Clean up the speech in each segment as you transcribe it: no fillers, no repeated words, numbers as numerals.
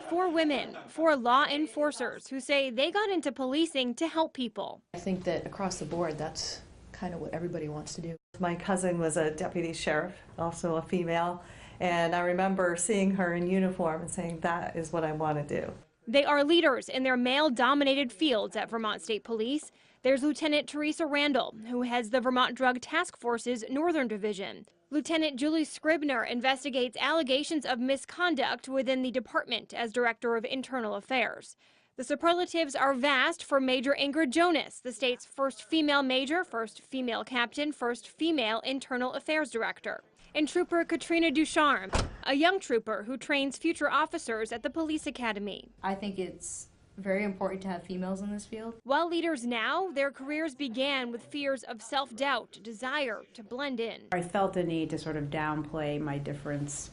4 women, 4 law enforcers who say they got into policing to help people. I think that across the board, that's kind of what everybody wants to do. My cousin was a deputy sheriff, also a female, and I remember seeing her in uniform and saying, that is what I want to do. They are leaders in their male-dominated fields at Vermont State Police. There's Lieutenant Teresa Randall, who heads the Vermont Drug Task Force's Northern Division. Lieutenant Julie Scribner investigates allegations of misconduct within the department as Director of Internal Affairs. The superlatives are vast for Major Ingrid Jonas, the state's first female major, first female captain, first female Internal Affairs Director. And Trooper Katrina Ducharme, a young trooper who trains future officers at the police academy. I think it's very important to have females in this field. While leaders now, their careers began with fears of self-doubt, desire to blend in. I felt the need to sort of downplay my difference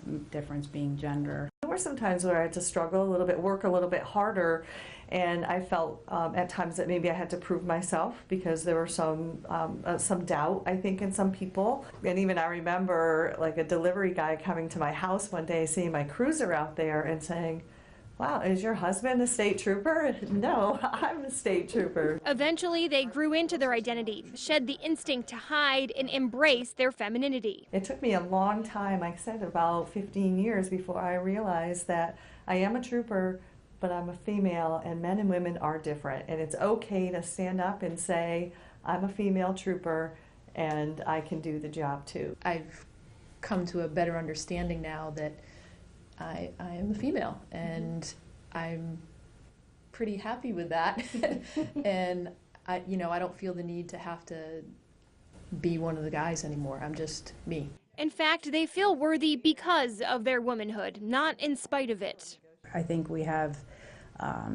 being gender. There were some times where I had to struggle a little bit, work a little bit harder, and I felt at times that maybe I had to prove myself because there were some doubt, I think, in some people. And even I remember like a delivery guy coming to my house one day, seeing my cruiser out there and saying, "Wow, is your husband a state trooper?" No, I'm a state trooper. Eventually, they grew into their identity, shed the instinct to hide, and embrace their femininity. It took me a long time, like I said, about 15 years before I realized that I am a trooper, but I'm a female, and men and women are different. And it's okay to stand up and say, I'm a female trooper, and I can do the job too. I've come to a better understanding now that I am a female, and I'm pretty happy with that. And I don't feel the need to have to be one of the guys anymore. I'm just me. In fact, they feel worthy because of their womanhood, not in spite of it. I think we have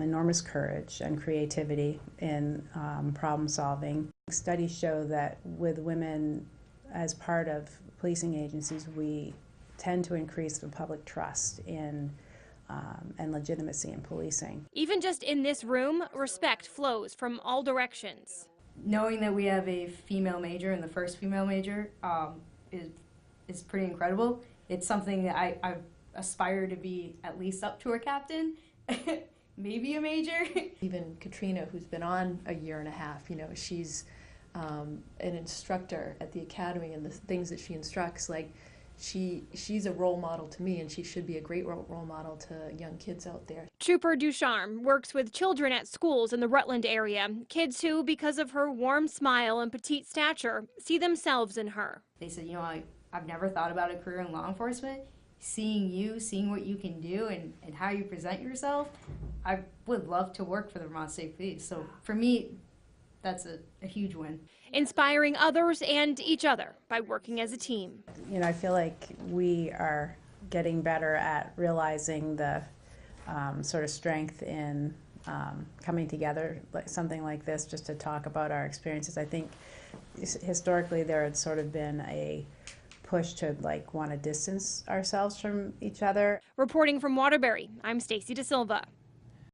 enormous courage and creativity in problem solving. Studies show that with women as part of policing agencies, we tend to increase the public trust in and legitimacy in policing. Even just in this room, respect flows from all directions. Knowing that we have a female major and the first female major is pretty incredible. It's something that I aspire to be at least up to a captain, maybe a major. Even Katrina, who's been on a year and a half, she's an instructor at the academy, and the things that she instructs, like she's a role model to me, and she should be a great role model to young kids out there. Trooper Ducharme works with children at schools in the Rutland area, kids who, because of her warm smile and petite stature, see themselves in her. They said, I've never thought about a career in law enforcement. Seeing what you can do and how you present yourself, I would love to work for the Vermont State Police. So for me, that's a huge win. Inspiring others and each other by working as a team. I feel like we are getting better at realizing the sort of strength in coming together, like something like this, just to talk about our experiences. I think historically there had sort of been a push to want to distance ourselves from each other. Reporting from Waterbury, I'm Stacy DeSilva.